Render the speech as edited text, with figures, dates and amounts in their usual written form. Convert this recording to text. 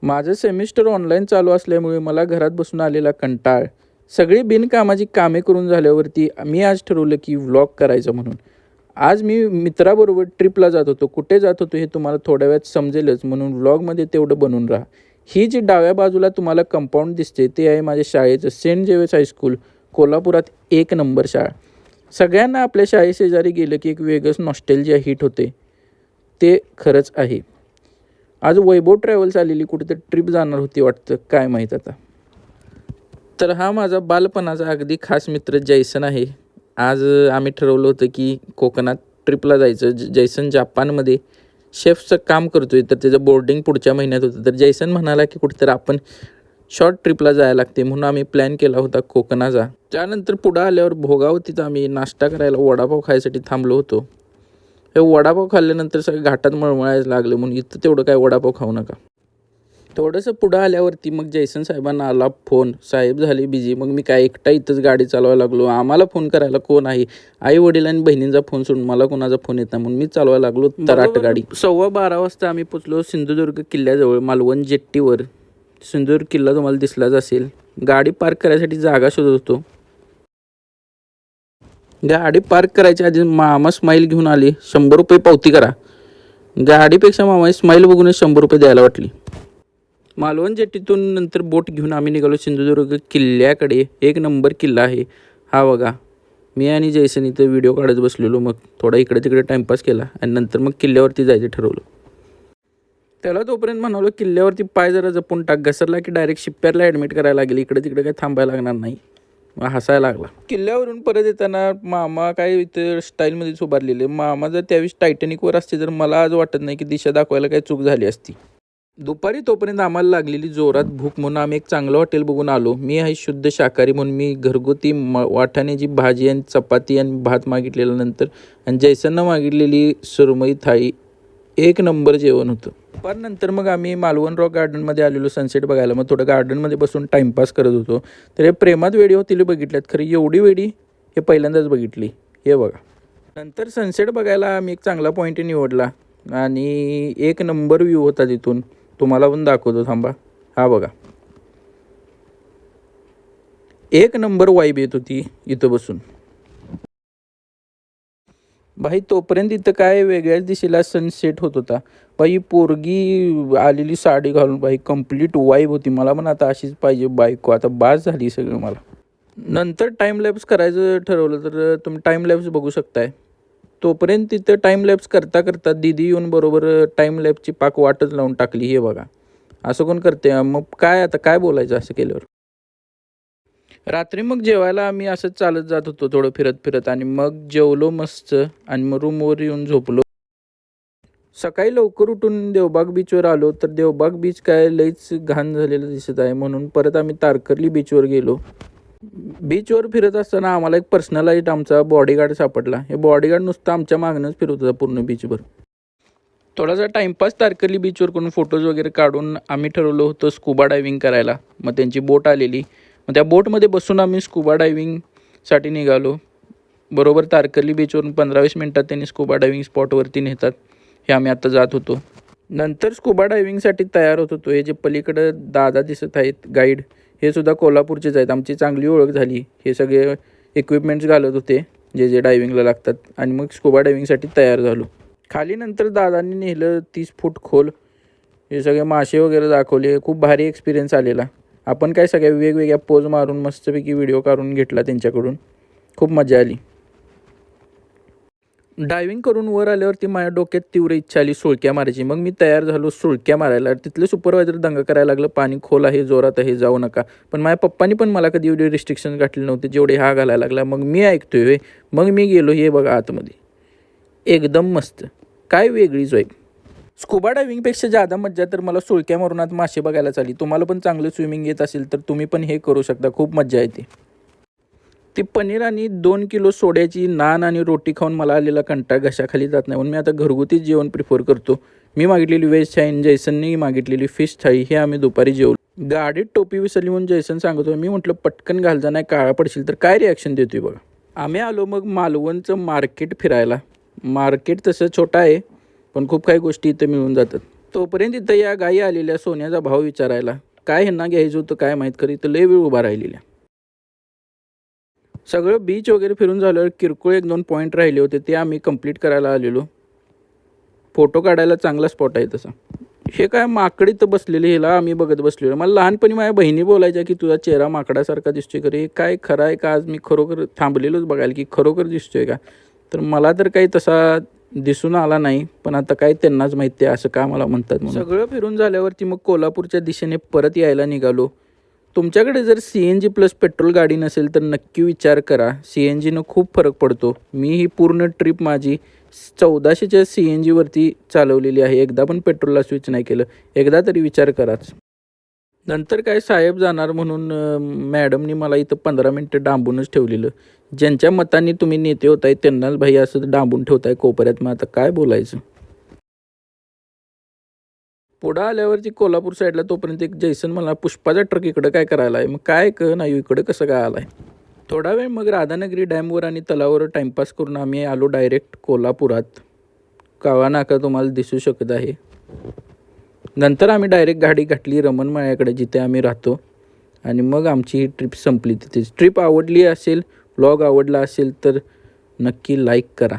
माझं semester online चालू असल्यामुळे मला घरात बसून आलेला कंटाळ, सगळी बिनकामाची कामे करून झाल्यावरती मी आज ठरवलं की व्लॉग करायचं म्हणून. आज मी मित्राबरोबर ट्रिपला जात होतो. कुठे जात होतो हे तुम्हाला थोड्या वेळात समजेलच, म्हणून व्लॉगमध्ये तेवढं बनून राहा. ही जी डाव्या बाजूला तुम्हाला कंपाऊंड दिसते ते आहे माझ्या शाळेचं सेंट जेवियर्स हायस्कूल, कोल्हापुरात 1 नंबर शाळा. सगळ्यांना आपल्या शाळेशेजारी गेलं की एक वेगळंच नॉस्टॅल्जिया हिट होते, ते खरंच आहे. आज वैभव ट्रॅव्हल्स आलेली कुठेतरी ट्रिप जाणार होती वाटतं, काय माहीत आता. तर हा माझा बालपणाचा अगदी खास मित्र जैसन आहे. आज आम्ही ठरवलं होतं की कोकणात ट्रिपला जायचं. जैसन जापानमध्ये शेफचं काम करतो आहे, तर त्याचं बोर्डिंग पुढच्या महिन्यात होतं. तर जैसन म्हणाला की कुठेतरी आपण शॉर्ट ट्रिपला जायला लागते, म्हणून आम्ही प्लॅन केला होता कोकणाचा. त्यानंतर पुढं आल्यावर भोगावतीत आम्ही नाश्ता करायला वडापाव खायसाठी थांबलो होतो. हे वडापाव खाल्ल्यानंतर सगळं घाटात मळमळायला लागलं, म्हणून इथं तेवढं काय वडापाव खाऊ नका. थोडंसं पुढं आल्यावरती मग जैसन साहेबांना आला फोन, साहेब झाले बिझी. मग मी काय एकटा इथंच गाडी चालवायला लागलो. आम्हाला फोन करायला कोण आहे, आई वडील आणि बहिणींचा फोन सोडून मला कोणाचा फोन येत नाही, म्हणून मी चालवायला लागलो तराट गाडी. 12:15 वाजता आम्ही पोचलो सिंधुदुर्ग किल्ल्याजवळ मालवण जेट्टीवर. सिंधुदुर्ग किल्ला तुम्हाला दिसलाच असेल. गाडी पार्क करायसाठी जागा शोधत होतो. गाडी पार्क करायच्या आधी मामा स्माईल घेऊन आले, 100 रुपये पावती करा. गाडीपेक्षा मामा स्माईल बघूनच 100 रुपये द्यायला वाटली. मालवण जेट्टीतून नंतर बोट घेऊन आम्ही निघालो सिंधुदुर्ग किल्ल्याकडे. 1 नंबर किल्ला आहे हा बघा. मी आणि जैसन इथं व्हिडिओ काढत बसलेलो. मग थोडा इकडे तिकडे टाईमपास केला आणि नंतर मग किल्ल्यावरती जायचं ठरवलं. त्याला तोपर्यंत म्हणालो किल्ल्यावरती पाय जरा जपून टाक, घसरला की डायरेक्ट शिप्प्यारला ॲडमिट करायला लागेल, इकडे तिकडे काय थांबायला लागणार नाही. मग हसायला लागला. किल्ल्यावरून परत येताना मामा काय इथं स्टाईलमध्येच उभारलेले. मामा जर त्यावेळेस टायटॅनिकवर असते तर मला आज वाटत नाही की दिशा दाखवायला काही चूक झाली असती. दुपारी तोपर्यंत आम्हाला लागलेली जोरात भूक, म्हणून आम्ही एक चांगलं हॉटेल बघून आलो. मी आहे शुद्ध शाकाहारी म्हणून मी घरगुती वाटाण्याची भाजी आणि चपाती आणि भात मागितलेलं नंतर, आणि जैसननं मागितलेली सुरमई थाळी. 1 नंबर जेवण होतं. पण नंतर मग आम्ही मालवण रॉक गार्डनमध्ये आलेलो सनसेट बघायला. मग थोडं गार्डनमध्ये बसून टाईमपास करत होतो. तर हे प्रेमात वेडी होती बघितल्यात, खरं एवढी वेडी हे पहिल्यांदाच बघितली. हे बघा. नंतर सनसेट बघायला आम्ही एक चांगला पॉईंट निवडला आणि 1 नंबर व्ह्यू होता तिथून. तुम्हाला पण दाखवतो थांबा. हा बघा, 1 नंबर वाईब येत होती इथं बसून. भाई तोपर्यंत इथं काय वेगळ्याच दिशेला सनसेट होत होता. बाई पोरगी आलेली साडी घालून, बाई कंप्लीट वाईब होती. मला पण आता अशीच पाहिजे बायको, आता बास झाली सगळं मला. नंतर टाईम लॅप्स करायचं ठरवलं तर तुम्ही टाईम लॅप्स बघू शकताय. तोपर्यंत तिथं टाईम लॅप्स करता करता दिदी येऊन बरोबर टाईम लॅप्सची पाक वाटच लावून टाकली. हे बघा, असं कोण करते. मग काय आता काय बोलायचं असं केल्यावर. रात्री मग जेवायला आम्ही असंच चालत जात होतो थोडं फिरत फिरत, आणि मग जेवलो मस्त आणि मग रूमवर येऊन झोपलो. सकाळी लवकर उठून देवबाग बीचवर आलो. तर देवबाग बीच काय लईच घाण झालेलं दिसत आहे, म्हणून परत आम्ही तारकर्ली बीचवर गेलो. बीचवर फिरत असताना आम्हाला एक पर्सनलाइज आमचा बॉडीगार्ड सापडला. हे बॉडीगार्ड नुसतं आमच्या मागणंच फिरत होता पूर्ण बीचवर. थोडासा टाईमपास तारकर्ली बीचवर करून फोटोज वगैरे काढून आम्ही ठरवलं होतं स्कुबा डायव्हिंग करायला. मग त्यांची बोट आलेली, मग त्या बोटमध्ये बसून आम्ही स्कुबा डायव्हिंगसाठी निघालो. बरोबर तारकर्ली बीचवरून 15-20 मिनटात त्यांनी स्कुबा डायव्हिंग स्पॉटवरती नेतात. हे आम्ही आता जात होतो. नंतर स्कुबा डायव्हिंगसाठी तयार होत होतो. हे जे पलीकडं दादा दिसत आहेत गाईड, हे सुद्धा कोल्हापूरचेच आहेत. आमची चांगली ओळख झाली. हे सगळे इक्विपमेंट्स घालत होते जे जे डायव्हिंगला लागतात, आणि मग स्कुबा डायव्हिंगसाठी तयार झालो. खाली नंतर दादांनी नेलं 30 फूट खोल. हे सगळे मासे वगैरे दाखवले. खूप भारी एक्सपिरियन्स आलेला. आपण काय सगळ्या वेगवेगळ्या पोज मारून मस्तपैकी व्हिडिओ काढून घेतला त्यांच्याकडून. खूप मजा आली. डायव्हिंग करून वर आल्यावरती माझ्या डोक्यात तीव्र इच्छा आली सुळक्या मारायची. मग मी तयार झालो सुळक्या मारायला. तिथले सुपरवायझर दंगा करायला लागलं, पाणी खोल आहे, जोरात आहे, जाऊ नका. पण माझ्या पप्पांनी पण मला कधी एवढे रिस्ट्रिक्शन घातले नव्हते जेवढे हा घालायला लागला. मग मी ऐकतोय. मग मी गेलो. हे बघा आतमध्ये एकदम मस्त, काय वेगळीच वाईब. स्कुबा डायव्हिंगपेक्षा जादा मज्जा तर मला सुळक्या मारून आत मासे बघायला चालली. तुम्हाला पण चांगलं स्विमिंग येत असेल तर तुम्ही पण हे करू शकता. खूप मज्जा येते. ती पनीर आणि 2 किलो सोड्याची नान आणि रोटी खाऊन मला आलेला कंटाळ घशाखाली जात नाही, म्हणून मी आता घरगुती जेवण प्रिफर करतो. मी मागितलेली व्हेज थाळी, जैसननी मागितलेली फिश थाळी. हे आम्ही दुपारी जेवलो. गाडीत टोपी विसरली म्हणून जैसन सांगतो. मी म्हटलं पटकन घाल जा, नाही काळा पडशील. तर काय रिॲक्शन देतोय बघा. आम्ही आलो मग मालवणचं मार्केट फिरायला. मार्केट तसं छोटं आहे पण खूप काही गोष्टी इथं मिळून जातात. तोपर्यंत इथं या गायी आलेल्या सोन्याचा भाव विचारायला. काय ह्यांना घ्यायचं होतं काय माहीत, खरं इथं लय वेळ उभा राहिलेल्या. सगळं बीच वगैरे फिरून झाल्यावर किरकोळ 1-2 पॉईंट राहिले होते, ते आम्ही कंप्लीट करायला आलेलो. फोटो काढायला चांगला स्पॉट आहे तसा. हे काय माकड इथं बसलेले, ह्याला आम्ही बघत बसलेलो. मला लहानपणी माझ्या बहिणी बोलायच्या की तुझा चेहरा माकडासारखा दिसतोय, खरं हे काय खरं आहे का? आज मी खरोखर थांबलेलोच बघायला की खरोखर दिसतोय का. तर मला तर काही तसा दिसून आला नाही, पण आता काय त्यांनाच माहिती आहे असं का मला म्हणतात. सगळं फिरून झाल्यावरती मग कोल्हापूरच्या दिशेने परत यायला निघालो. तुमच्याकडे जर CNG प्लस पेट्रोल गाडी नसेल तर नक्की विचार करा. CNGनं खूप फरक पडतो. मी ही पूर्ण ट्रिप माझी 1400च्या CNGवरती चालवलेली आहे. एकदा पण पेट्रोलला स्विच नाही केलं. एकदा तरी विचार कराच. नंतर काय साहेब जाणार म्हणून मॅडमनी मला इथं 15 मिनटं डांबूनच ठेवलेलं. ज्यांच्या मतांनी तुम्ही नेते होताय त्यांनाच भाई असं डांबून ठेवताय कोपऱ्यात, मग आता काय बोलायचं. पुढं आल्यावरती कोल्हापूर साईडला तोपर्यंत एक जैसन मला पुष्पाचा ट्रक इकडं काय करायला आहे. मग काय नाही इकडं कसं काय आला आहे. थोडा वेळ मग राधानगरी डॅमवर आणि तलावावर टाईमपास करून आम्ही आलो डायरेक्ट कोल्हापुरात. कावा नाका तुम्हाला दिसू शकत आहे. नंतर आम्ही डायरेक्ट गाडी घातली रमणमाळ्याकडे जिथे आम्ही राहतो, आणि मग आमची ही ट्रिप संपली तिथेच. ट्रिप आवडली असेल, व्लॉग आवडला असेल तर नक्की लाईक करा.